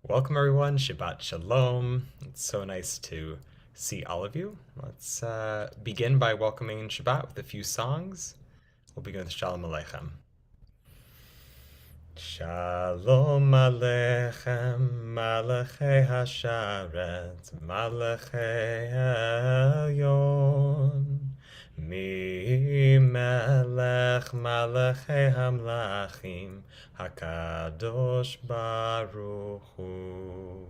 Welcome, everyone. Shabbat Shalom. It's so nice to see all of you. Let's begin by welcoming Shabbat with a few songs. We'll begin with Shalom Aleichem. Shalom Aleichem, Malachei Hasharet, Malachei Elyon. Mi melech malachei hamlachim, Hakadosh Baruch Hu.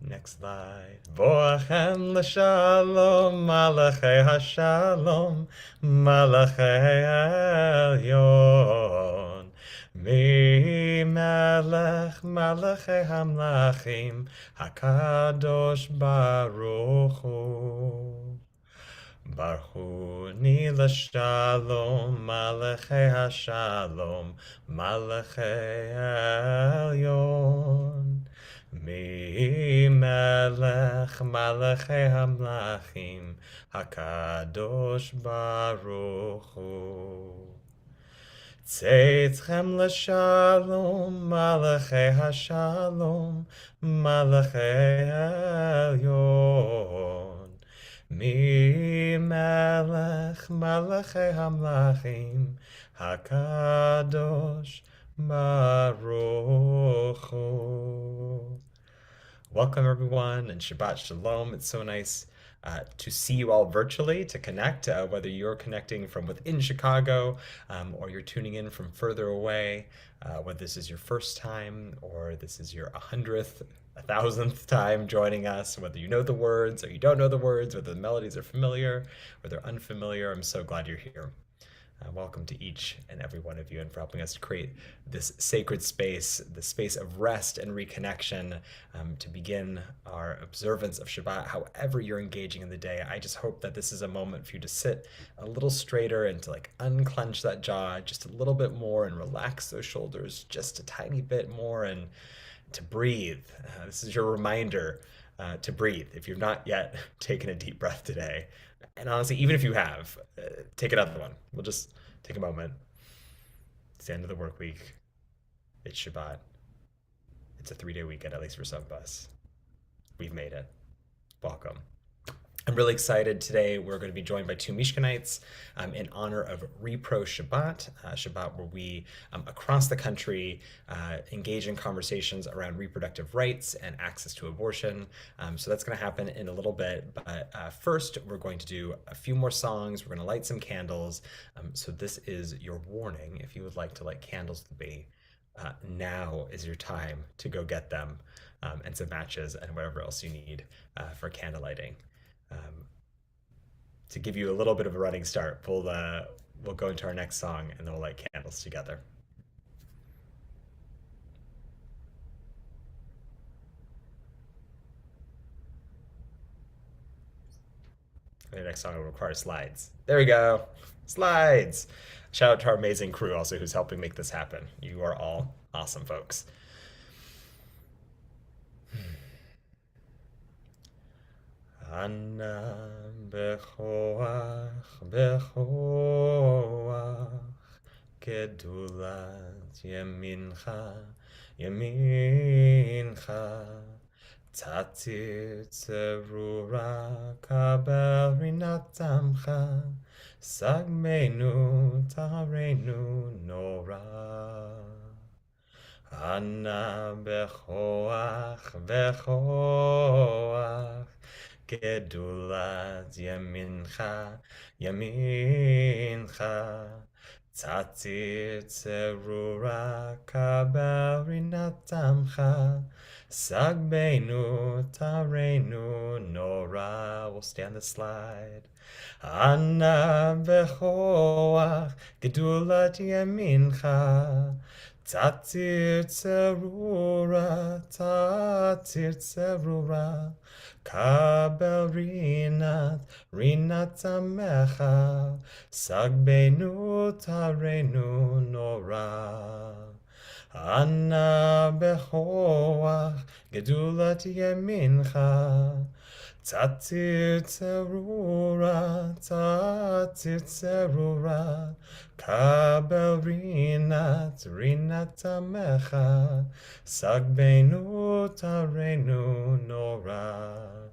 Next slide. Voachem l'shalom, malachei hashalom, malachei elyon. Mi melech malachei hamlachim, Hakadosh Baruch Hu. Barchuni l'shalom, malachei hashalom, malachei elyon. Mi melech malachei hamlachim, Hakadosh Baruch Hu. Tzeitchem l'shalom, malachei hashalom, malachei elyon. Mi melech malachei hamlachim, Hakadosh Baruch Hu. Welcome, everyone, and Shabbat Shalom. It's so nice to see you all virtually, to connect, whether you're connecting from within Chicago or you're tuning in from further away, whether this is your first time or this is your 100th, 1,000th time joining us, whether you know the words or you don't know the words, whether the melodies are familiar or they're unfamiliar. I'm so glad you're here. Welcome to each and every one of you, and for helping us to create this sacred space, the space of rest and reconnection to begin our observance of Shabbat, however you're engaging in the day. I just hope that this is a moment for you to sit a little straighter and to unclench that jaw just a little bit more and relax those shoulders just a tiny bit more and to breathe. This is your reminder to breathe if you've not yet taken a deep breath today. And honestly, even if you have, take another one. We'll just take a moment. It's the end of the work week. It's Shabbat. It's a 3-day weekend, at least for some of us. We've made it. Welcome. I'm really excited today. We're going to be joined by two Mishkanites in honor of Repro Shabbat, Shabbat where we, across the country, engage in conversations around reproductive rights and access to abortion. So that's going to happen in a little bit. But first, we're going to do a few more songs. We're going to light some candles. So this is your warning. If you would like to light candles with me, now is your time to go get them and some matches and whatever else you need for candle lighting. To give you a little bit of a running start, we'll go into our next song and then we'll light candles together. The next song will require slides. There we go. Slides. Shout out to our amazing crew also who's helping make this happen. You are all awesome folks. Anna bechoach bechoach gedulat yamincha tatir tzerura kabel rinatamcha sagmenu tarenu nora. Anna bechoach bechoach gedulat yamincha tatir tzerura kabel rinatamcha sagbeinu tarenu nora. We'll stand the slide. Anna bechoach gedulat yamincha tatir tzerura kabel rinat amecha sagbeinu tarenu nora. Anna bechoach gedulat yamincha Tatir terura, tatir terura, kabel rinat, rinat amecha, sagbeinu tarenu nora.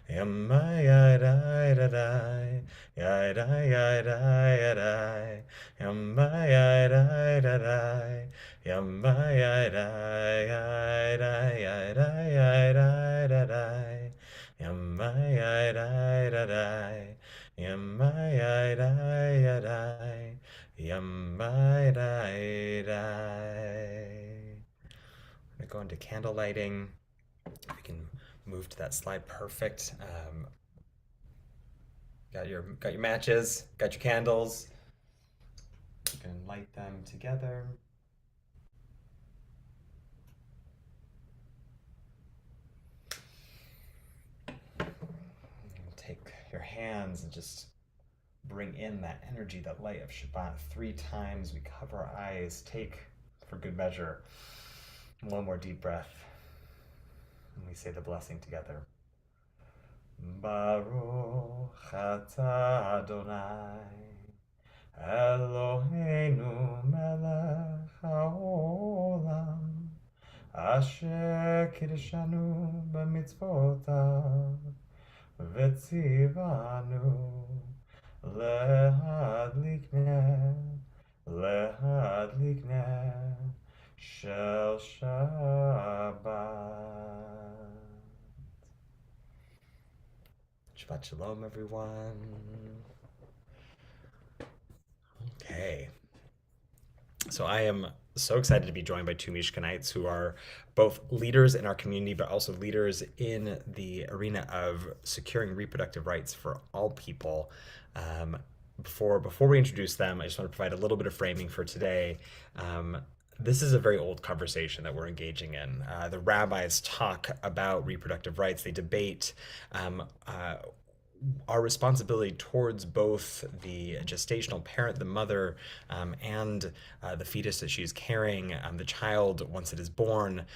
Yamai yadai yadai, yadai yadai yadai, yamai yadai yadai, yamai yadai yadai yadai yadai yadai. Yamai-yai-dai-da-dai, yamai-yai-dai-da-dai, yamai-dai-dai. We're going to go into candle lighting. We can move to that slide. Perfect. Got your matches, got your candles. You can light them together. Take your hands and just bring in that energy, that light of Shabbat 3 times. We cover our eyes. Take, for good measure, one more deep breath. And we say the blessing together. Baruch atah Adonai, Eloheinu melech haolam, asher kiddushanu b'mitzvotav, v'tzivanu להדליק נר של שבת. Shabbat Shalom, everyone. Okay. So I am so excited to be joined by two Mishkanites who are both leaders in our community, but also leaders in the arena of securing reproductive rights for all people. Before we introduce them, I just want to provide a little bit of framing for today. This is a very old conversation that we're engaging in. The rabbis talk about reproductive rights. They debate our responsibility towards both the gestational parent, the mother, and the fetus that she's carrying, the child once it is born.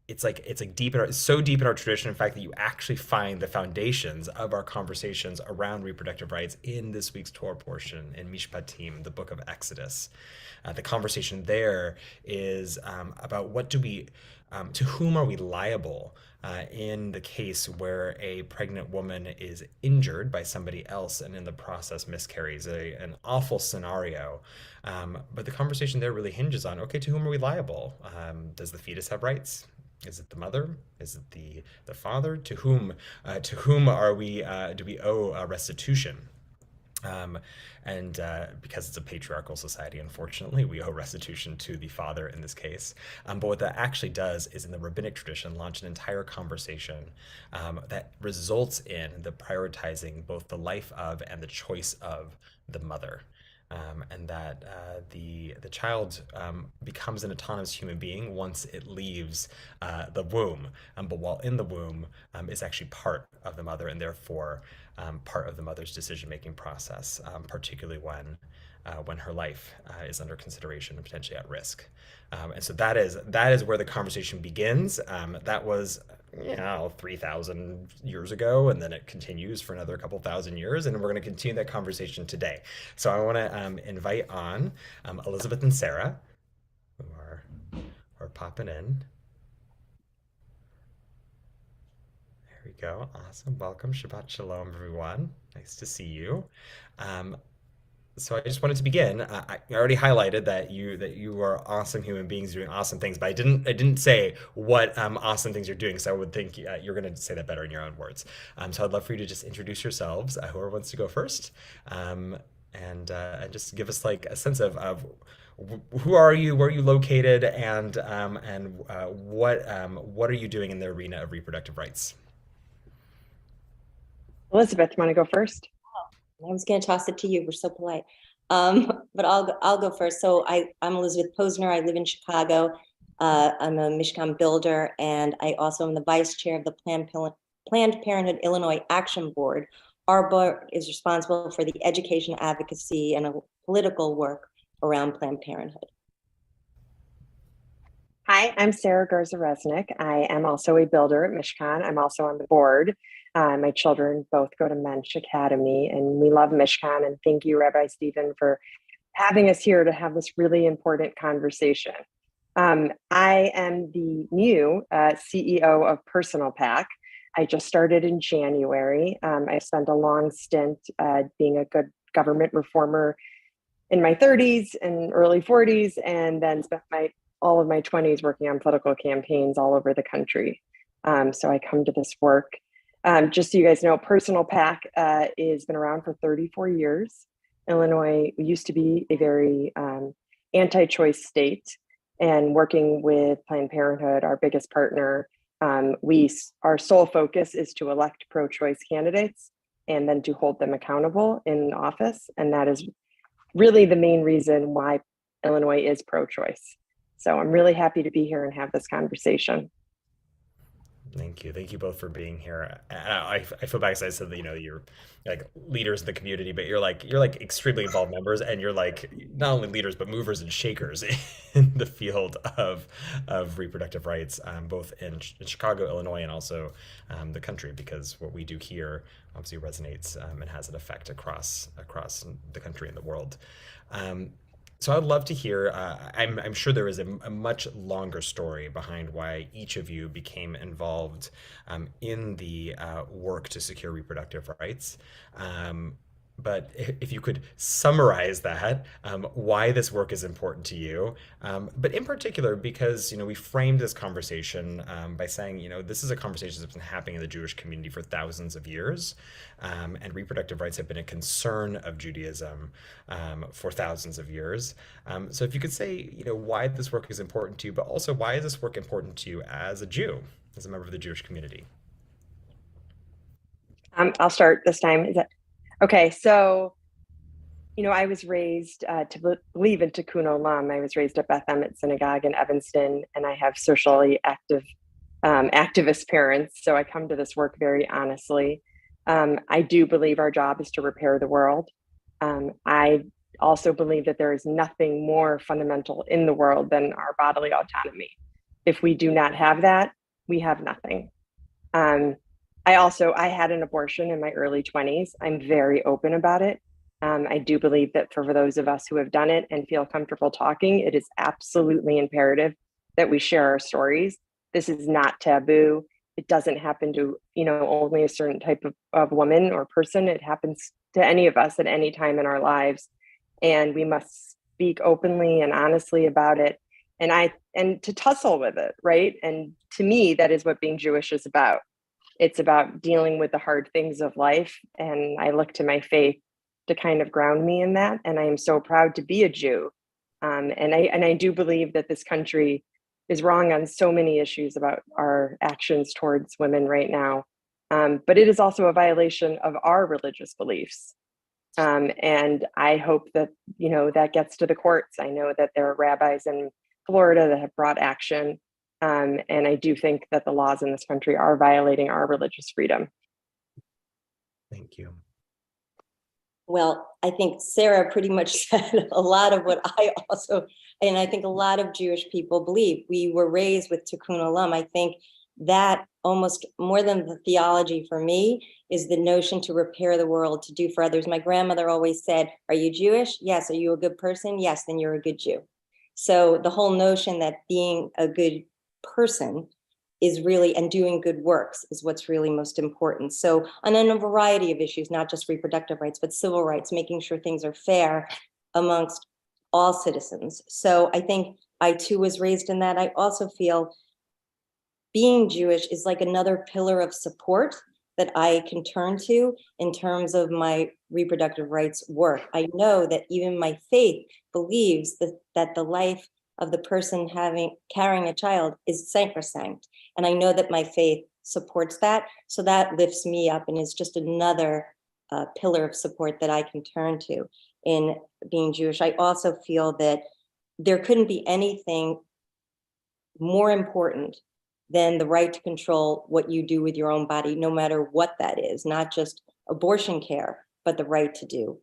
It's like deep in it's so deep in our tradition, in fact, that you actually find the foundations of our conversations around reproductive rights in this week's Torah portion in Mishpatim, the book of Exodus. The conversation there is about to whom are we liable in the case where a pregnant woman is injured by somebody else and in the process miscarries, an awful scenario. But the conversation there really hinges on, okay, to whom are we liable? Does the fetus have rights? Is it the mother? Is it the father? To whom are we? Do we owe restitution? Because it's a patriarchal society, unfortunately, we owe restitution to the father in this case. But what that actually does is, in the rabbinic tradition, launch an entire conversation that results in the prioritizing both the life of and the choice of the mother. And that the child becomes an autonomous human being once it leaves the womb. But while in the womb, is actually part of the mother, and therefore part of the mother's decision-making process, particularly when her life is under consideration and potentially at risk. And so that is where the conversation begins. That was 3,000 years ago, and then it continues for another couple thousand years, and we're going to continue that conversation today. So I want to invite on Elizabeth and Sarah, who are popping in. There we go. Awesome. Welcome. Shabbat Shalom, everyone. Nice to see you. So I just wanted to begin. I already highlighted that you are awesome human beings doing awesome things, but I didn't say what awesome things you're doing. So I would think you're going to say that better in your own words. So I'd love for you to just introduce yourselves. Whoever wants to go first, and just give us like a sense of who are you, where are you located, and what are you doing in the arena of reproductive rights? Elizabeth, you want to go first? I was going to toss it to you. We're so polite. But I'll go first. So I'm Elizabeth Posner. I live in Chicago. I'm a Mishkan builder, and I also am the vice chair of the Planned Parenthood Illinois Action Board. Our board is responsible for the education, advocacy, and political work around Planned Parenthood. Hi, I'm Sarah Garza-Resnick. I am also a builder at Mishkan. I'm also on the board. My children both go to Mensch Academy, and we love Mishkan. And thank you, Rabbi Stephen, for having us here to have this really important conversation. I am the new CEO of Personal Pack. I just started in January. I spent a long stint being a good government reformer in my 30s and early 40s, and then spent all of my 20s working on political campaigns all over the country. So I come to this work. Just so you guys know, Personal Pack has been around for 34 years. Illinois used to be a very anti-choice state, and working with Planned Parenthood, our biggest partner, our sole focus is to elect pro-choice candidates and then to hold them accountable in office. And that is really the main reason why Illinois is pro-choice. So I'm really happy to be here and have this conversation. Thank you. Thank you both for being here. I feel bad because I said that, you're like leaders in the community, but you're like extremely involved members, and you're like not only leaders but movers and shakers in the field of reproductive rights, both in Chicago, Illinois, and also the country, because what we do here obviously resonates and has an effect across the country and the world. So I'd love to hear. I'm sure there is a much longer story behind why each of you became involved in the work to secure reproductive rights. But if you could summarize that, why this work is important to you, but in particular because we framed this conversation by saying this is a conversation that's been happening in the Jewish community for thousands of years, and reproductive rights have been a concern of Judaism for thousands of years. So if you could say why this work is important to you, but also why is this work important to you as a Jew, as a member of the Jewish community? I'll start this time. Is that okay? So, I was raised to believe in Tikkun Olam. I was raised at Beth Emet Synagogue in Evanston, and I have socially active activist parents. So I come to this work very honestly. I do believe our job is to repair the world. I also believe that there is nothing more fundamental in the world than our bodily autonomy. If we do not have that, we have nothing. I had an abortion in my early 20s. I'm very open about it. I do believe that for those of us who have done it and feel comfortable talking, it is absolutely imperative that we share our stories. This is not taboo. It doesn't happen to, only a certain type of woman or person. It happens to any of us at any time in our lives. And we must speak openly and honestly about it, and to tussle with it, right? And to me, that is what being Jewish is about. It's about dealing with the hard things of life. And I look to my faith to kind of ground me in that. And I am so proud to be a Jew. And I do believe that this country is wrong on so many issues about our actions towards women right now. But it is also a violation of our religious beliefs. And I hope that, that gets to the courts. I know that there are rabbis in Florida that have brought action. And I do think that the laws in this country are violating our religious freedom. Thank you. Well, I think Sarah pretty much said a lot of what and I think a lot of Jewish people believe. We were raised with Tikkun Olam. I think that almost more than the theology for me is the notion to repair the world, to do for others. My grandmother always said, "Are you Jewish? Yes. Are you a good person? Yes, then you're a good Jew." So the whole notion that being a good person is really, and doing good works is what's really most important. So on a variety of issues, not just reproductive rights, but civil rights, making sure things are fair amongst all citizens. So I think I too was raised in that. I also feel being Jewish is like another pillar of support that I can turn to in terms of my reproductive rights work. I know that even my faith believes that the life of the person carrying a child is sacrosanct. And I know that my faith supports that. So that lifts me up and is just another pillar of support that I can turn to in being Jewish. I also feel that there couldn't be anything more important than the right to control what you do with your own body, no matter what that is, not just abortion care, but the right to do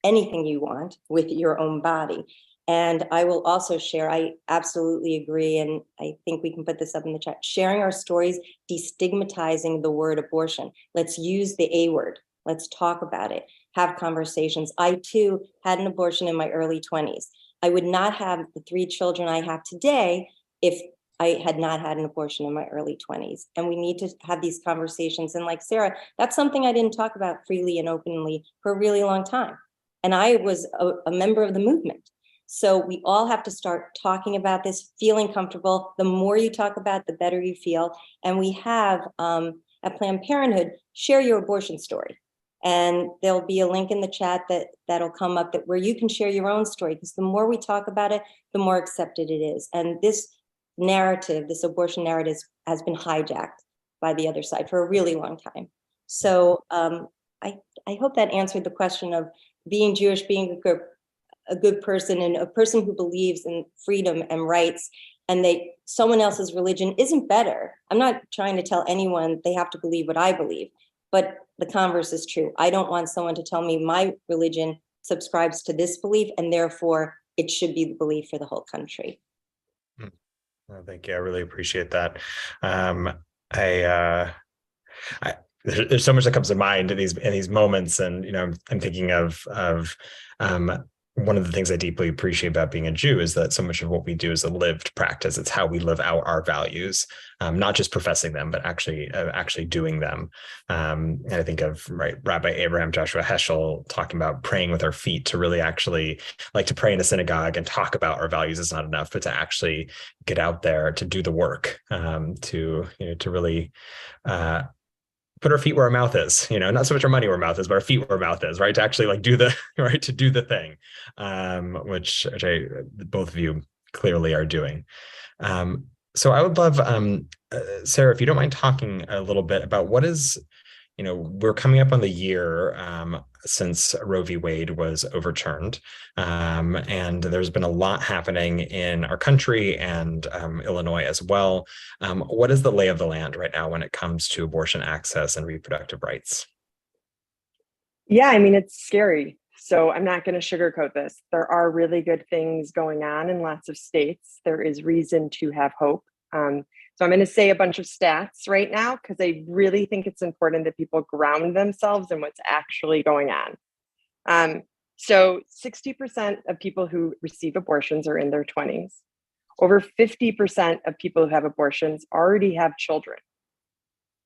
anything you want with your own body. And I will also share, I absolutely agree, and I think we can put this up in the chat, sharing our stories, destigmatizing the word abortion. Let's use the A word. Let's talk about it, have conversations. I too had an abortion in my early 20s. I would not have the 3 children I have today if I had not had an abortion in my early 20s. And we need to have these conversations. And like Sarah, that's something I didn't talk about freely and openly for a really long time. And I was a member of the movement. So we all have to start talking about this, feeling comfortable. The more you talk about it, the better you feel. And we have at Planned Parenthood, share your abortion story. And there'll be a link in the chat that'll come up where you can share your own story, because the more we talk about it, the more accepted it is. And this narrative, this abortion narrative, has been hijacked by the other side for a really long time. So I hope that answered the question of being Jewish, being a good person, and a person who believes in freedom and rights, and someone else's religion isn't better. I'm not trying to tell anyone they have to believe what I believe, but the converse is true. I don't want someone to tell me my religion subscribes to this belief and therefore it should be the belief for the whole country. Well, thank you. I really appreciate that. There's so much that comes to mind in these moments, and I'm thinking of one of the things I deeply appreciate about being a Jew is that so much of what we do is a lived practice. It's how we live out our values, not just professing them, but actually doing them. And I think of Rabbi Abraham Joshua Heschel talking about praying with our feet, to really actually, like, to pray in a synagogue and talk about our values is not enough, but to actually get out there to do the work, to really put our feet where our mouth is, not so much our money where our mouth is, but our feet where our mouth is, right? To actually do the thing, which both of you clearly are doing. So I would love, Sarah, if you don't mind talking a little bit about what is, we're coming up on the year since Roe v. Wade was overturned, and there's been a lot happening in our country and Illinois as well. What is the lay of the land right now when it comes to abortion access and reproductive rights? Yeah, I mean, it's scary. So I'm not going to sugarcoat this. There are really good things going on in lots of states. There is reason to have hope. So I'm going to say a bunch of stats right now, because I really think it's important that people ground themselves in what's actually going on. So 60% of people who receive abortions are in their 20s. Over 50% of people who have abortions already have children.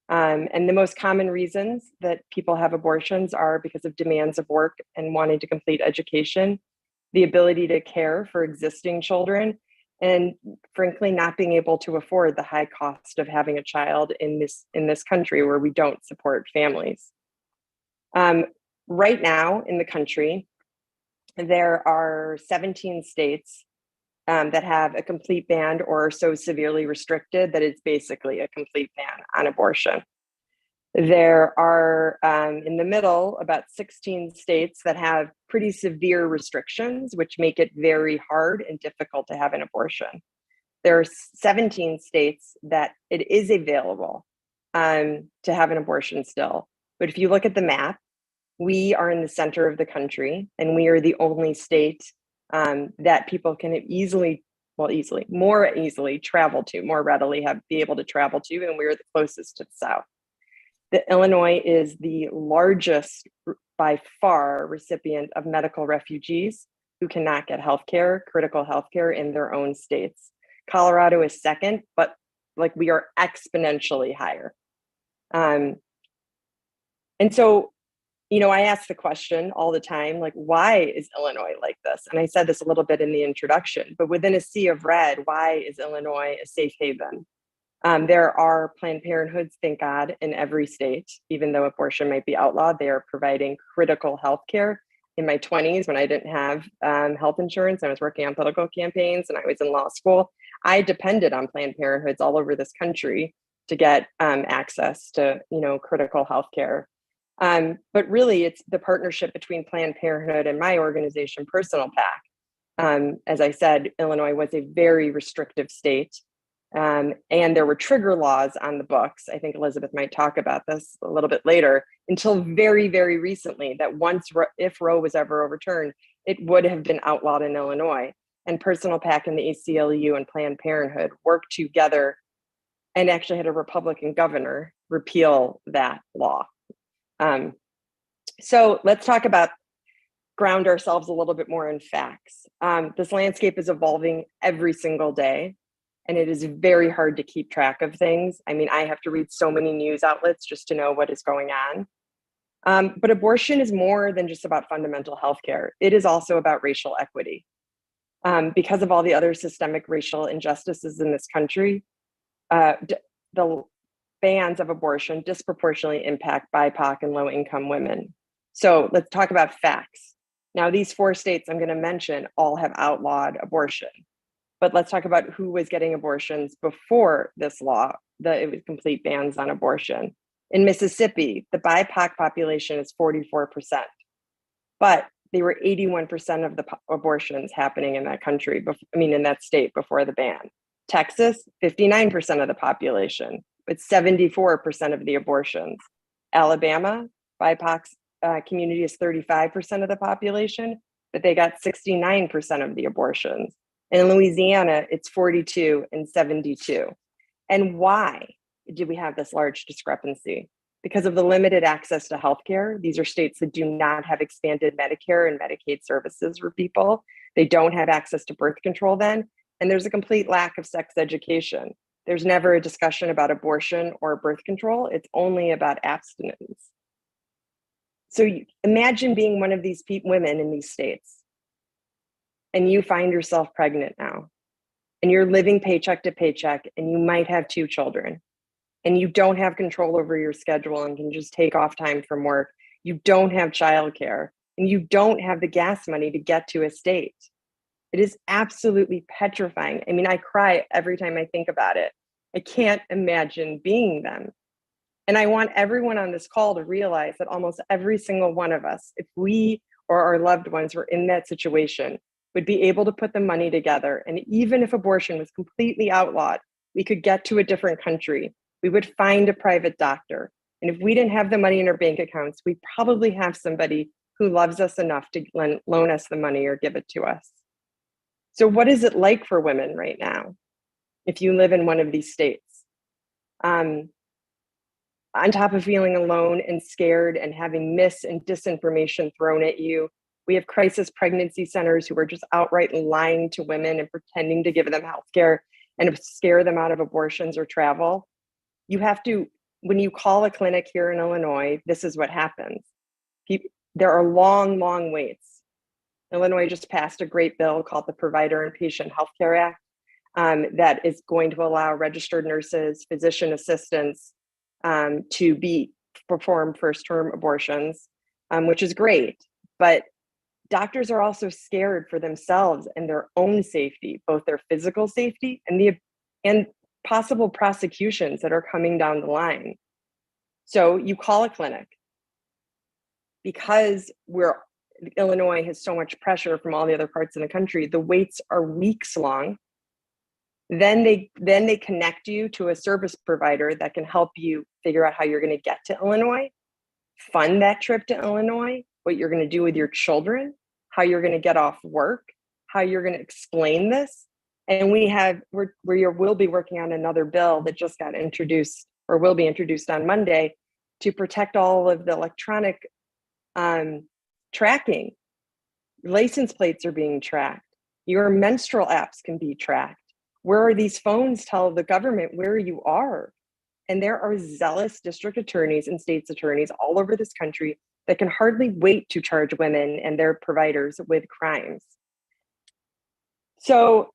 And the most common reasons that people have abortions are because of demands of work and wanting to complete education, the ability to care for existing children, and frankly, not being able to afford the high cost of having a child in this country where we don't support families. Right now in the country, there are 17 states that have a complete ban or are so severely restricted that it's basically a complete ban on abortion. There are, in the middle, about 16 states that have pretty severe restrictions, which make it very hard and difficult to have an abortion. There are 17 states that it is available to have an abortion still. But if you look at the map, we are in the center of the country, and we are the only state that people can more easily travel to, more readily be able to travel to, and we're the closest to the south. Illinois is the largest, by far, recipient of medical refugees who cannot get healthcare, critical healthcare in their own states. Colorado is second, but we are exponentially higher. And so, I ask the question all the time, why is Illinois like this? And I said this a little bit in the introduction, but within a sea of red, why is Illinois a safe haven? There are Planned Parenthoods, thank God, in every state. Even though abortion might be outlawed, they are providing critical health care. In my 20s, when I didn't have health insurance, I was working on political campaigns and I was in law school, I depended on Planned Parenthoods all over this country to get access to, critical health care. But really, it's the partnership between Planned Parenthood and my organization, Personal PAC. As I said, Illinois was a very restrictive state. And there were trigger laws on the books. I think Elizabeth might talk about this a little bit later, until very, very recently, that if Roe was ever overturned, it would have been outlawed in Illinois. and Personal PAC and the ACLU and Planned Parenthood worked together and actually had a Republican governor repeal that law. So let's talk about, ground ourselves a little bit more in facts. This landscape is evolving every single day, and it is very hard to keep track of things. I mean, I have to read so many news outlets just to know what is going on. But abortion is more than just about fundamental health care. It is also about racial equity. Because of all the other systemic racial injustices in this country, the bans of abortion disproportionately impact BIPOC and low-income women. So let's talk about facts. Now, these 4 states I'm going to mention all have outlawed abortion, but let's talk about who was getting abortions before this law. It was complete bans on abortion. In Mississippi, the BIPOC population is 44%, but they were 81% of the abortions happening in that country, in that state before the ban. Texas, 59% of the population, but 74% of the abortions. Alabama, BIPOC community is 35% of the population, but they got 69% of the abortions. In Louisiana, it's 42 and 72. And why did we have this large discrepancy? Because of the limited access to healthcare. These are states that do not have expanded Medicare and Medicaid services for people. They don't have access to birth control then, and there's a complete lack of sex education. There's never a discussion about abortion or birth control. It's only about abstinence. So imagine being one of these women in these states, and you find yourself pregnant now, and you're living paycheck to paycheck, and you might have 2 children, and you don't have control over your schedule and can just take off time from work. You don't have childcare, and you don't have the gas money to get to a state. It is absolutely petrifying. I mean, I cry every time I think about it. I can't imagine being them. And I want everyone on this call to realize that almost every single one of us, if we or our loved ones were in that situation, would be able to put the money together. And even if abortion was completely outlawed, we could get to a different country. We would find a private doctor. And if we didn't have the money in our bank accounts, we probably have somebody who loves us enough to loan us the money or give it to us. So what is it like for women right now if you live in one of these states? On top of feeling alone and scared and having mis and disinformation thrown at you, we have crisis pregnancy centers who are just outright lying to women and pretending to give them health care and scare them out of abortions or travel. You have to, when you call a clinic here in Illinois, this is what happens. There are long, long waits. Illinois just passed a great bill called the Provider and Patient Healthcare Act that is going to allow registered nurses, physician assistants to perform first-term abortions, which is great. But doctors are also scared for themselves and their own safety, both their physical safety and possible prosecutions that are coming down the line. So you call a clinic because Illinois has so much pressure from all the other parts of the country. The waits are weeks long. Then they connect you to a service provider that can help you figure out how you're going to get to Illinois, fund that trip to Illinois, what you're going to do with your children, how you're going to get off work, how you're going to explain this. And we'll be working on another bill that just got introduced or will be introduced on Monday to protect all of the electronic tracking. License plates are being tracked. Your menstrual apps can be tracked. Where are these phones tell the government where you are? And there are zealous district attorneys and state's attorneys all over this country that can hardly wait to charge women and their providers with crimes. So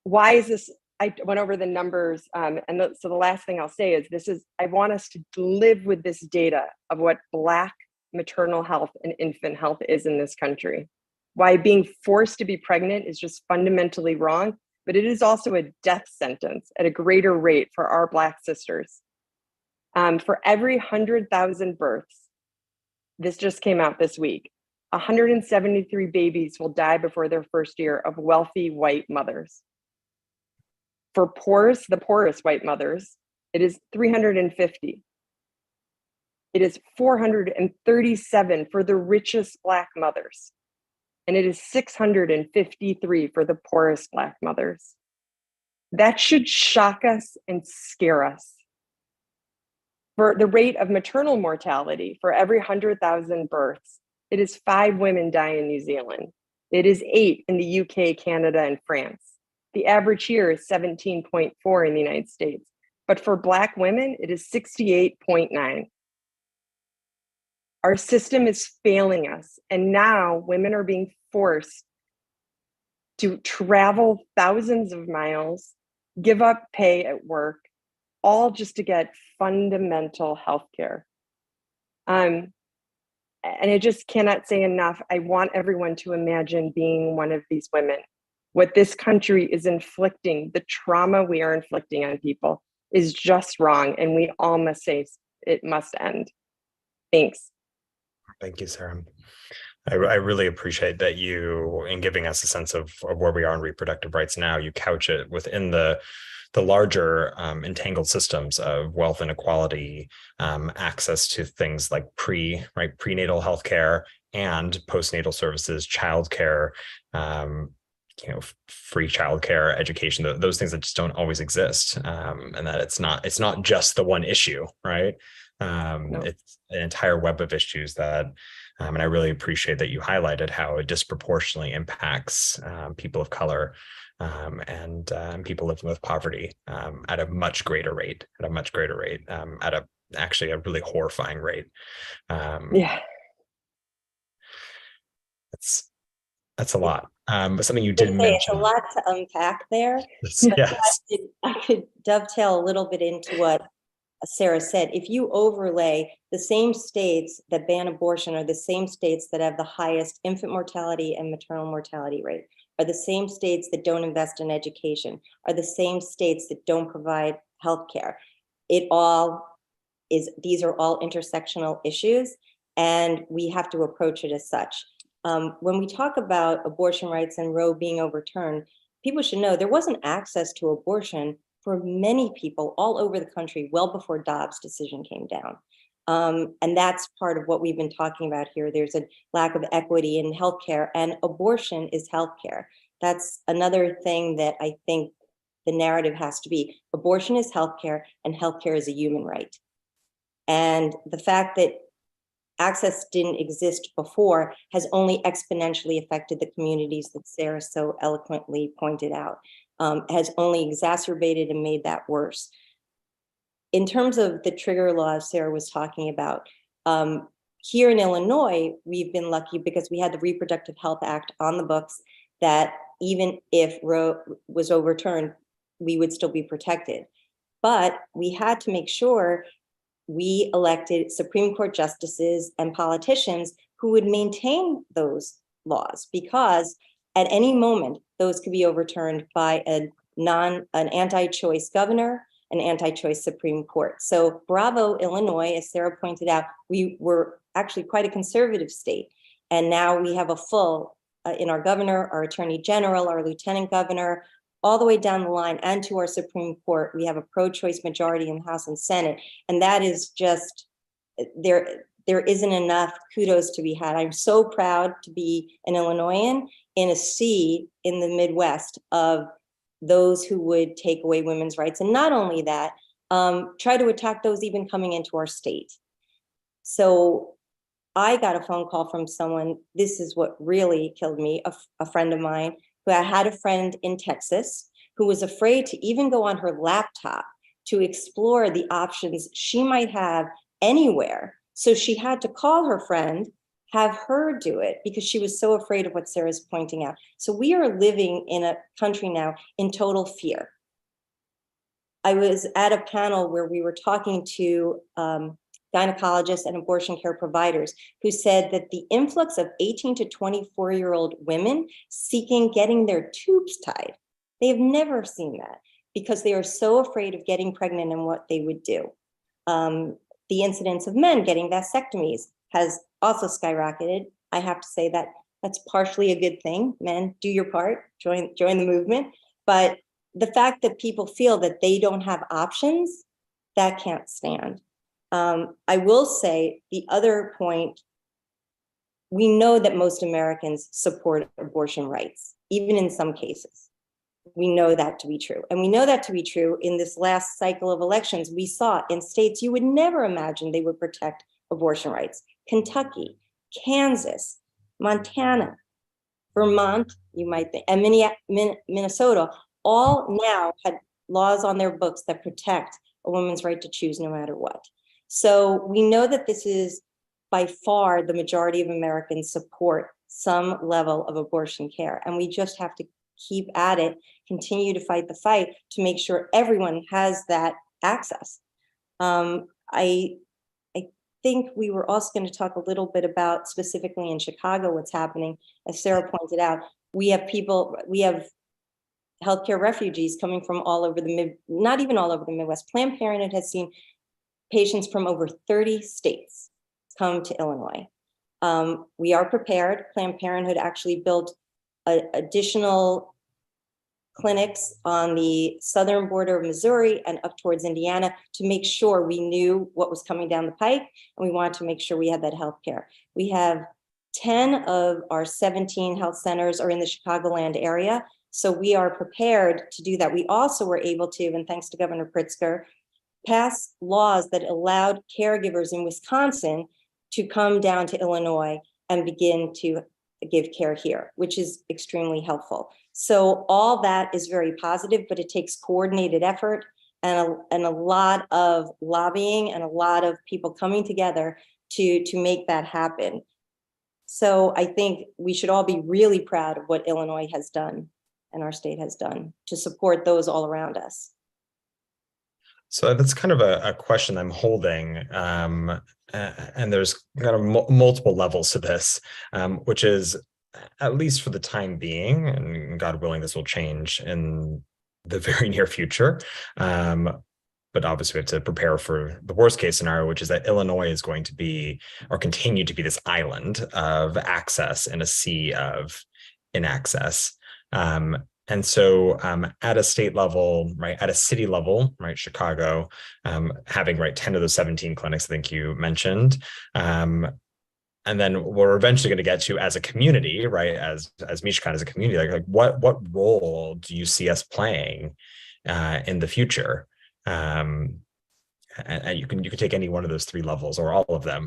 why is this? I went over the numbers. So the last thing I'll say is I want us to live with this data of what Black maternal health and infant health is in this country. Why being forced to be pregnant is just fundamentally wrong, but it is also a death sentence at a greater rate for our Black sisters. For every 100,000 births, this just came out this week, 173 babies will die before their first year of wealthy white mothers. For the poorest white mothers, it is 350. It is 437 for the richest Black mothers. and it is 653 for the poorest Black mothers. That should shock us and scare us. For the rate of maternal mortality, for every 100,000 births, it is 5 women die in New Zealand. It is 8 in the UK, Canada, and France. The average here is 17.4 in the United States. But for Black women, it is 68.9. Our system is failing us. And now women are being forced to travel thousands of miles, give up pay at work, all just to get fundamental health care. And I just cannot say enough. I want everyone to imagine being one of these women. What this country is inflicting, the trauma we are inflicting on people, is just wrong. And we all must say it must end. Thanks. Thank you, Sarah. I really appreciate that you, in giving us a sense of where we are in reproductive rights now, you couch it within the larger entangled systems of wealth inequality, access to things like prenatal health care and postnatal services, childcare, free childcare, education, those things that just don't always exist, and that it's not just the one issue, right? No. It's an entire web of issues that, and I really appreciate that you highlighted how it disproportionately impacts people of color and people living with poverty at a much greater rate, at actually a really horrifying rate. Yeah. That's a lot. But something you did mention. It's a lot to unpack there. Yes. I could dovetail a little bit into what Sarah said. If you overlay the same states that ban abortion are the same states that have the highest infant mortality and maternal mortality rate, are the same states that don't invest in education, are the same states that don't provide health care. These are all intersectional issues, and we have to approach it as such. When we talk about abortion rights and Roe being overturned, people should know there wasn't access to abortion for many people all over the country well before Dobbs' decision came down. And that's part of what we've been talking about here. There's a lack of equity in healthcare, and abortion is healthcare. That's another thing that I think the narrative has to be. Abortion is healthcare, and healthcare is a human right. And the fact that access didn't exist before has only exponentially affected the communities that Sarah so eloquently pointed out, has only exacerbated and made that worse. In terms of the trigger laws Sarah was talking about, here in Illinois, we've been lucky because we had the Reproductive Health Act on the books that even if Roe was overturned, we would still be protected. But we had to make sure we elected Supreme Court justices and politicians who would maintain those laws, because at any moment, those could be overturned by an anti-choice governor, an anti-choice Supreme Court. So bravo, Illinois, as Sarah pointed out, we were actually quite a conservative state. And now we have a full, in our governor, our attorney general, our lieutenant governor, all the way down the line, and to our Supreme Court, we have a pro-choice majority in the House and Senate. And that is just, there isn't enough kudos to be had. I'm so proud to be an Illinoisan in a sea in the Midwest of those who would take away women's rights. And not only that, try to attack those even coming into our state. So I got a phone call from someone, this is what really killed me, a friend of mine, who I had a friend in Texas who was afraid to even go on her laptop to explore the options she might have anywhere. So she had to call her friend, have her do it, because she was so afraid of what Sarah's pointing out. So we are living in a country now in total fear. I was at a panel where we were talking to gynecologists and abortion care providers who said that the influx of 18 to 24-year-old women getting their tubes tied, they have never seen that because they are so afraid of getting pregnant and what they would do. The incidence of men getting vasectomies has also skyrocketed. I have to say that that's partially a good thing. Men, do your part, join the movement. But the fact that people feel that they don't have options, that can't stand. I will say the other point we know that most Americans support abortion rights, even in some cases. We know that to be true. And we know that to be true in this last cycle of elections. We saw in states you would never imagine they would protect abortion rights. Kentucky, Kansas, Montana, Vermont, you might think, and Minnesota, all now had laws on their books that protect a woman's right to choose no matter what. So we know that this is by far the majority of Americans support some level of abortion care. And we just have to keep at it, continue to fight the fight to make sure everyone has that access. I think we were also going to talk a little bit about specifically in Chicago, what's happening. As Sarah pointed out, we have healthcare refugees coming from all over not even all over the Midwest. Planned Parenthood has seen patients from over 30 states come to Illinois. We are prepared. Planned Parenthood actually built additional clinics on the southern border of Missouri and up towards Indiana to make sure we knew what was coming down the pike, and we wanted to make sure we had that health care. We have 10 of our 17 health centers are in the Chicagoland area, so we are prepared to do that. We also were able to, and thanks to Governor Pritzker, pass laws that allowed caregivers in Wisconsin to come down to Illinois and begin to give care here, which is extremely helpful. So all that is very positive, but it takes coordinated effort and a lot of lobbying and a lot of people coming together to make that happen. So I think we should all be really proud of what Illinois has done and our state has done to support those all around us. So that's kind of a question I'm holding, and there's kind of multiple levels to this, which is, at least for the time being, and God willing, this will change in the very near future. But obviously we have to prepare for the worst case scenario, which is that Illinois is going to be, or continue to be, this island of access in a sea of inaccess. And so at a state level, right, at a city level, right, Chicago, having, right, 10 of those 17 clinics, I think you mentioned, and then we're eventually going to get to, as a community, right, as Mishkan, as a community, like what role do you see us playing in the future? And you can take any one of those three levels or all of them,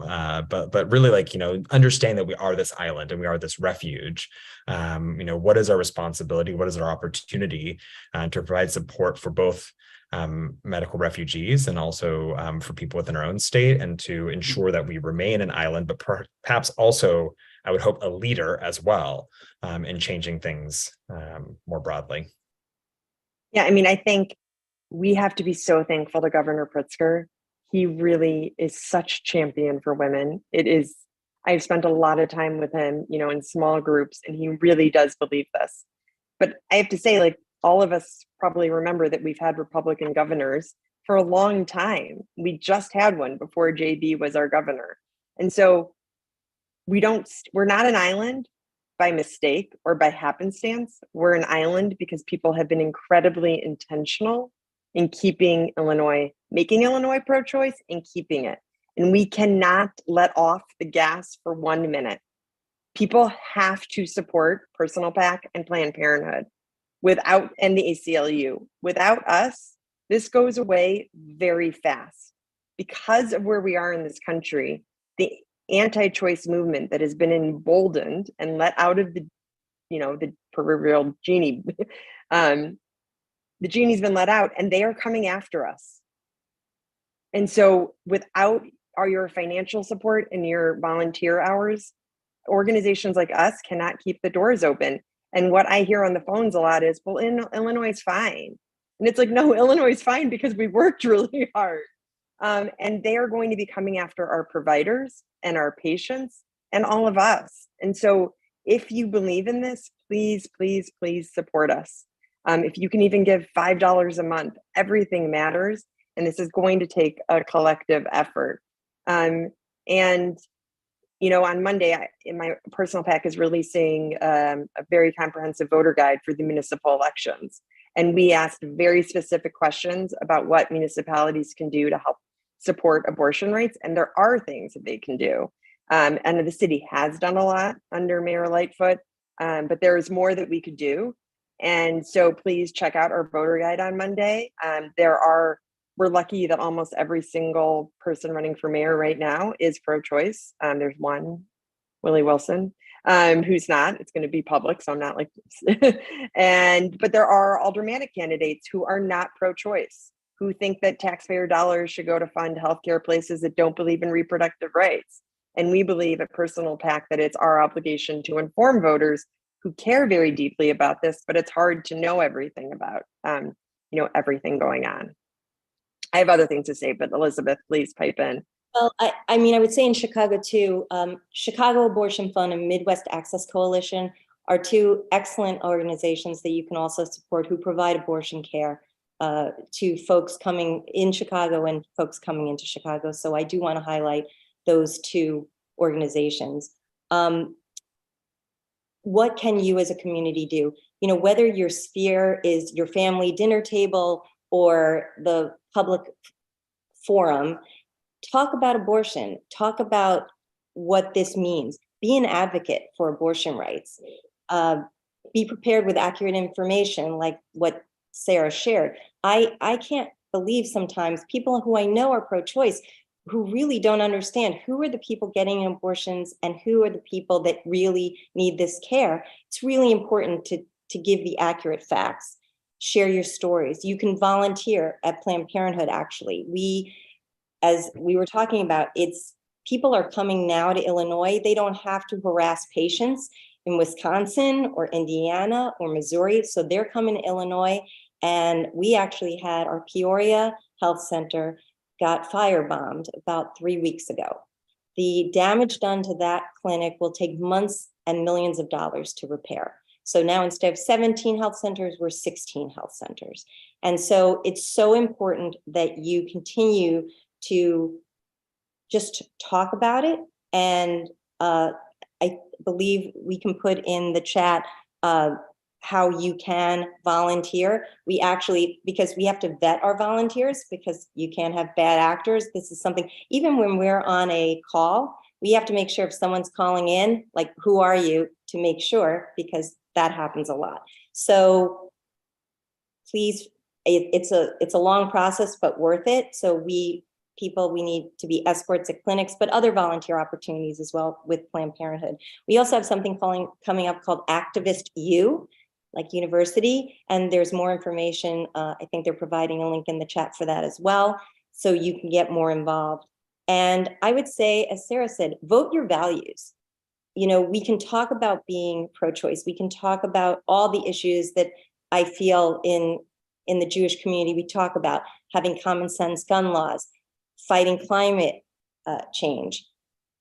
but really, like, understand that we are this island and we are this refuge. What is our responsibility? What is our opportunity to provide support for both medical refugees and also for people within our own state, and to ensure that we remain an island, but perhaps also, I would hope, a leader as well in changing things more broadly. Yeah, I mean, I think we have to be so thankful to Governor Pritzker. He really is such champion for women. I've spent a lot of time with him, in small groups, and he really does believe this. But I have to say, like, all of us probably remember that we've had Republican governors for a long time. We just had one before JB was our governor. And so we're not an island by mistake or by happenstance. We're an island because people have been incredibly intentional in making Illinois pro-choice and keeping it. And we cannot let off the gas for 1 minute. People have to support Personal PAC and Planned Parenthood and the ACLU. Without us, this goes away very fast. Because of where we are in this country, the anti-choice movement that has been emboldened and let out of the proverbial genie, the genie's been let out, and they are coming after us. And so without your financial support and your volunteer hours, organizations like us cannot keep the doors open. And what I hear on the phones a lot is, well, Illinois is fine. And it's like, no, Illinois is fine because we worked really hard. And they are going to be coming after our providers and our patients and all of us. And so if you believe in this, please, please, please support us. If you can even give $5 a month, everything matters. And this is going to take a collective effort. On Monday, in my Personal PAC is releasing a very comprehensive voter guide for the municipal elections. And we asked very specific questions about what municipalities can do to help support abortion rights. And there are things that they can do. And the city has done a lot under Mayor Lightfoot, but there's more that we could do. And so please check out our voter guide on Monday. We're lucky that almost every single person running for mayor right now is pro-choice. There's one, Willie Wilson, who's not. It's going to be public, so I'm not like, but there are aldermanic candidates who are not pro-choice, who think that taxpayer dollars should go to fund healthcare places that don't believe in reproductive rights. And we believe at Personal PAC that it's our obligation to inform voters who care very deeply about this, but it's hard to know everything about, everything going on. I have other things to say, but Elizabeth, please pipe in. Well, I mean, I would say in Chicago too, Chicago Abortion Fund and Midwest Access Coalition are two excellent organizations that you can also support who provide abortion care to folks coming in Chicago and folks coming into Chicago. So I do want to highlight those two organizations. What can you as a community do? You know, whether your sphere is your family dinner table or the public forum, talk about abortion, talk about what this means, be an advocate for abortion rights, be prepared with accurate information like what Sarah shared. I can't believe sometimes people who I know are pro-choice who really don't understand who are the people getting abortions and who are the people that really need this care. It's really important to give the accurate facts, share your stories. You can volunteer at Planned Parenthood, actually. As we were talking about, people are coming now to Illinois. They don't have to harass patients in Wisconsin or Indiana or Missouri. So they're coming to Illinois. And we actually had our Peoria Health Center got firebombed about 3 weeks ago. The damage done to that clinic will take months and millions of dollars to repair. So now instead of 17 health centers, we're 16 health centers. And so it's so important that you continue to just talk about it. And I believe we can put in the chat how you can volunteer. We actually, because we have to vet our volunteers because you can't have bad actors. This is something, even when we're on a call, we have to make sure if someone's calling in, like, who are you, to make sure, because that happens a lot. So please, it's a long process, but worth it. So we need to be escorts at clinics, but other volunteer opportunities as well with Planned Parenthood. We also have something coming up called Activist U, like university, and there's more information. I think they're providing a link in the chat for that as well, so you can get more involved. And I would say, as Sarah said, vote your values. You know, we can talk about being pro-choice. We can talk about all the issues that I feel in the Jewish community. We talk about having common sense gun laws, fighting climate change.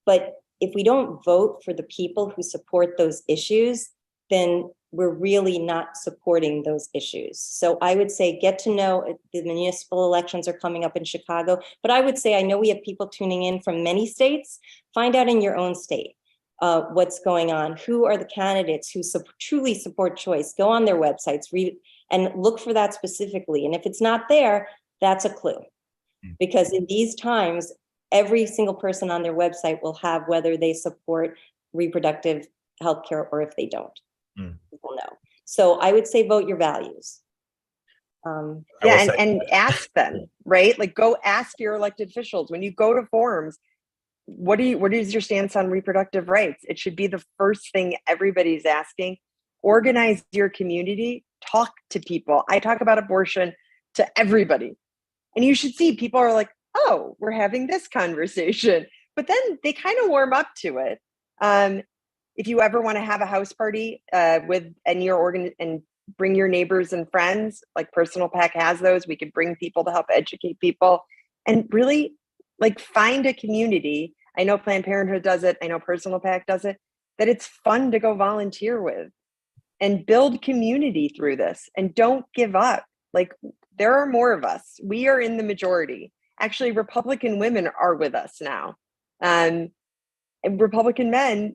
But if we don't vote for the people who support those issues, then we're really not supporting those issues. So I would say get to know, the municipal elections are coming up in Chicago, but I would say, I know we have people tuning in from many states. Find out in your own state what's going on. Who are the candidates who truly support choice? Go on their websites, read, and look for that specifically. And if it's not there, that's a clue. Because in these times, every single person on their website will have whether they support reproductive healthcare or if they don't. People know. So I would say vote your values. Yeah, and ask them, right? Like, go ask your elected officials when you go to forums. What is your stance on reproductive rights? It should be the first thing everybody's asking. Organize your community. Talk to people. I talk about abortion to everybody. And you should see people are like, oh, we're having this conversation. But then they kind of warm up to it. If you ever want to have a house party and bring your neighbors and friends, like Personal PAC has those, we could bring people to help educate people and really like find a community. I know Planned Parenthood does it. I know Personal PAC does it, that it's fun to go volunteer with and build community through this, and don't give up. Like, there are more of us. We are in the majority. Actually, Republican women are with us now. And Republican men,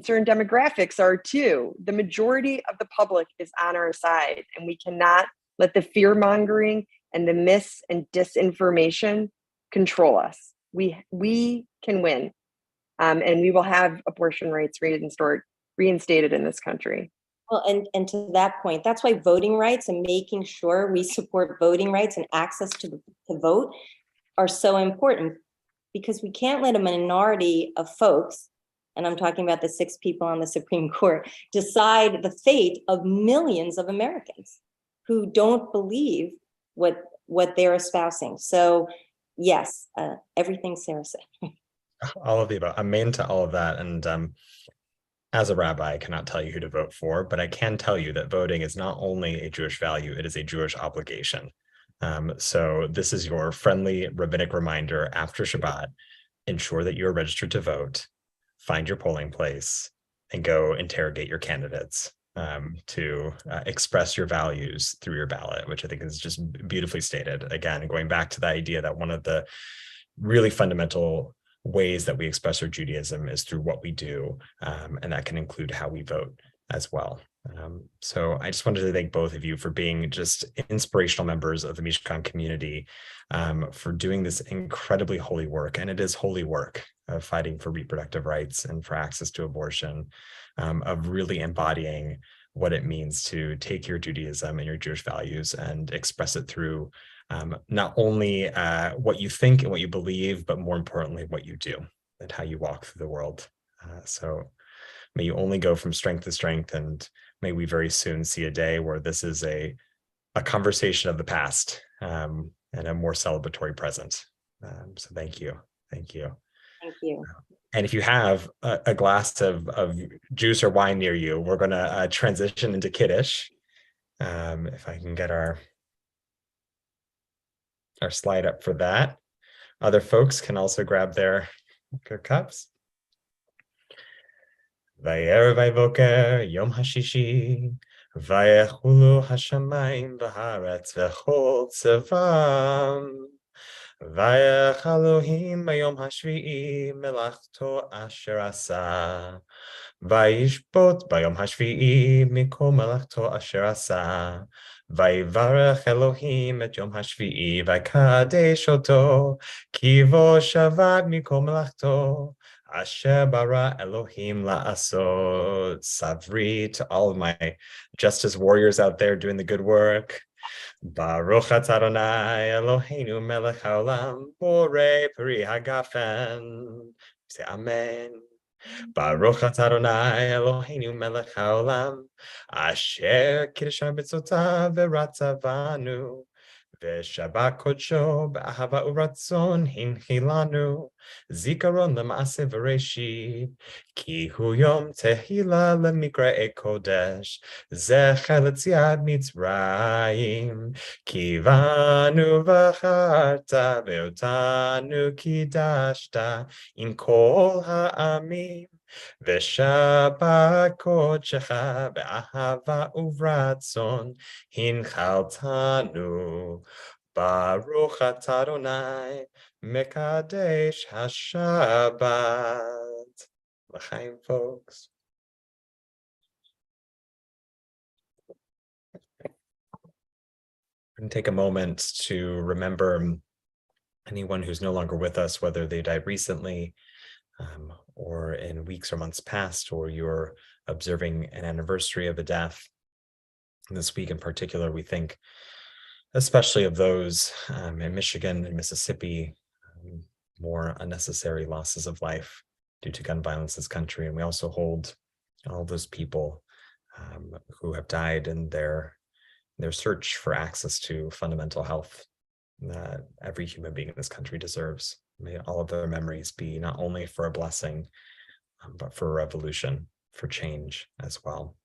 certain demographics are too. The majority of the public is on our side, and we cannot let the fear mongering and the mis and disinformation control us. We can win. And we will have abortion rights reinstated in this country. Well, and to that point, that's why voting rights and making sure we support voting rights and access to vote are so important, because we can't let a minority of folks, and I'm talking about the 6 people on the Supreme Court, decide the fate of millions of Americans who don't believe what they're espousing. So yes, everything Sarah said. All of the above. I'm into all of that. And as a rabbi, I cannot tell you who to vote for, but I can tell you that voting is not only a Jewish value, it is a Jewish obligation. So this is your friendly rabbinic reminder after Shabbat. Ensure that you're registered to vote, find your polling place, and go interrogate your candidates to express your values through your ballot, which I think is just beautifully stated. Again, going back to the idea that one of the really fundamental ways that we express our Judaism is through what we do, and that can include how we vote as well. So I just wanted to thank both of you for being just inspirational members of the Mishkan community, for doing this incredibly holy work, and it is holy work of fighting for reproductive rights and for access to abortion, of really embodying what it means to take your Judaism and your Jewish values and express it through not only what you think and what you believe, but more importantly, what you do and how you walk through the world. So may you only go from strength to strength, and may we very soon see a day where this is a conversation of the past, and a more celebratory present. So thank you. Thank you. Thank you. And if you have a glass of juice or wine near you, we're going to transition into Kiddush. If I can get our slide up for that. Other folks can also grab their cups. Vayerev vayvoker yom hashishi, vayechulu hashamayim v'haaretz v'chol tzevam. Vayech Elohim bayom hashvi'i melachto asher asa. Vayishbot bayom hashvi'i mikol melachto asher asa. Vayivarech Elohim et yom hashvi'i vaykadesh oto ki vo shavad mikol melachto asher bara Elohim la'asot. Savri, to all of my justice warriors out there doing the good work. Baruch atah Adonai Eloheinu melech haolam borei peri hagafen. Say amen. Baruch atah Adonai Eloheinu melech haolam asher kiddusha mitzvotav v'ratzavanu v'shabbat kodsho b'ahava u'ratzon hinchilanu zikaron l'maaseh v'reshit ki hu yom tehila lemikra'ei kodesh zecher l'tziat mitzrayim kivanu v'charta ve'otanu kidashta im kol ha'amim v'shabbat kodshecha b'ahava u'ratzon hinchaltanu. Baruch atah Adonai mekadesh hashabbat. L'chaim, folks. We're going to take a moment to remember anyone who's no longer with us, whether they died recently, or in weeks or months past, or you're observing an anniversary of a death. This week in particular, we think especially of those in Michigan and Mississippi, more unnecessary losses of life due to gun violence in this country. And we also hold all those people who have died in their search for access to fundamental health that every human being in this country deserves. May all of their memories be not only for a blessing, but for a revolution, for change as well.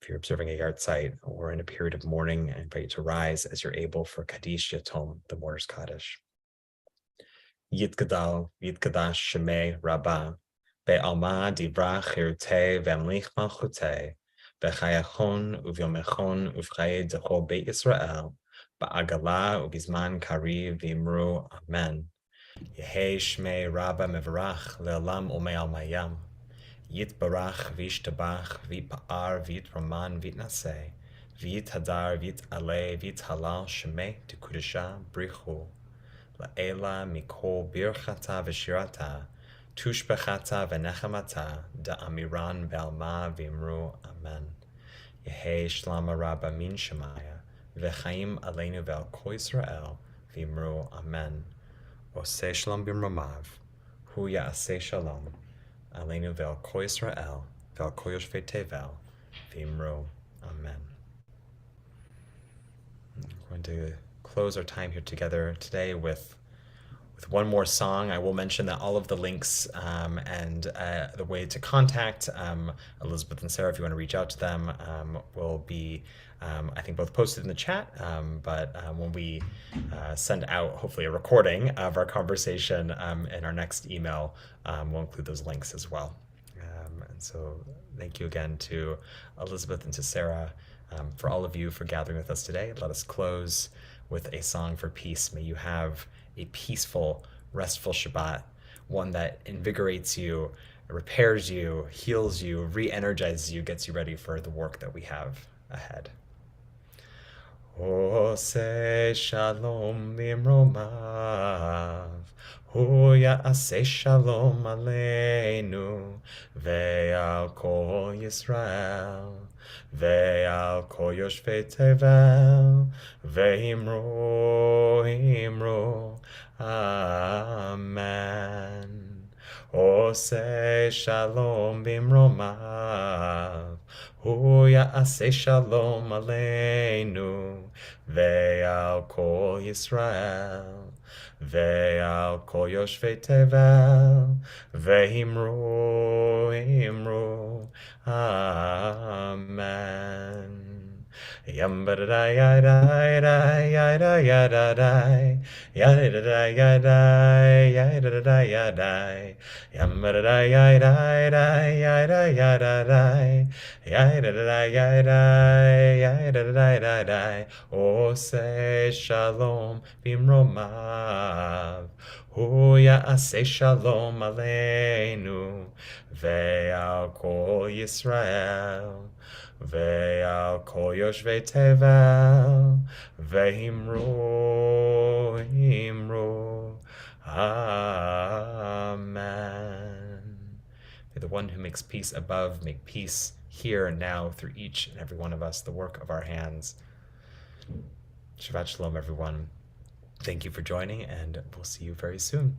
If you're observing a yard site or in a period of mourning, I invite you to rise as you're able for Kaddish Yatom, the mourner's Kaddish. Yitgadal, Yitkadash Shemei Rabbah, Be'alma Divra Chirte V'amlich Malchute, B'chayachon Uvyomechon Uvchaye Dechol Beit Yisrael, Ba'agala Ubizman Kari V'imru Amen. Yehei Shmei Rabbah Mevarach Le'olam Umei Almayam. Yitbarach v'yishtabach v'yitpa'ar v'yitraman v'yitnaseh v'yithadar v'yit'aleh v'yithalal shemeh t'kudusha brichu la'ela mikol birchata v'shirata tushbechata v'nechamata da'amiran ve'alma v'imru amen. Yehi shlama rabba min shemaya v'chaim aleinu ve'al kol Yisrael v'imru amen. Oseh shalom b'mromav hu ya'aseh shalom aleinu ve'al kol Yisrael ve'al kol yoshvei tevel v'imru amen. We're going to close our time here together today with one more song. I will mention that all of the links and the way to contact Elizabeth and Sarah, if you want to reach out to them, will be, I think, both posted in the chat. But when we send out, hopefully, a recording of our conversation in our next email, we'll include those links as well. And so thank you again to Elizabeth and to Sarah, for all of you for gathering with us today. Let us close with a song for peace. May you have a peaceful, restful Shabbat, one that invigorates you, repairs you, heals you, re-energizes you, gets you ready for the work that we have ahead. Oseh shalom bimromav, hu ya'aseh shalom aleinu, ve'al kol Yisrael, ve'al kol yoshvei tevel, ve'imru, imru, amen. Oseh shalom bimromav, hu ya'aseh shalom aleinu, ve'al kol Yisrael, ve'al kol yoshvei tevel, ve'imru, imru, amen. Yam ba da da ya da ya da ya da da ya da da ya da ya da da ya da yam ba da da ya da ya da ya da da ya da da ya da ya da da da. Oseh shalom bimromav, hu ya'aseh shalom aleinu, ve'al kol Yisrael, ve'al kol yoshvei tevel, ve'imru, imru, amen. May the one who makes peace above make peace here and now through each and every one of us, the work of our hands. Shabbat shalom, everyone. Thank you for joining, and we'll see you very soon.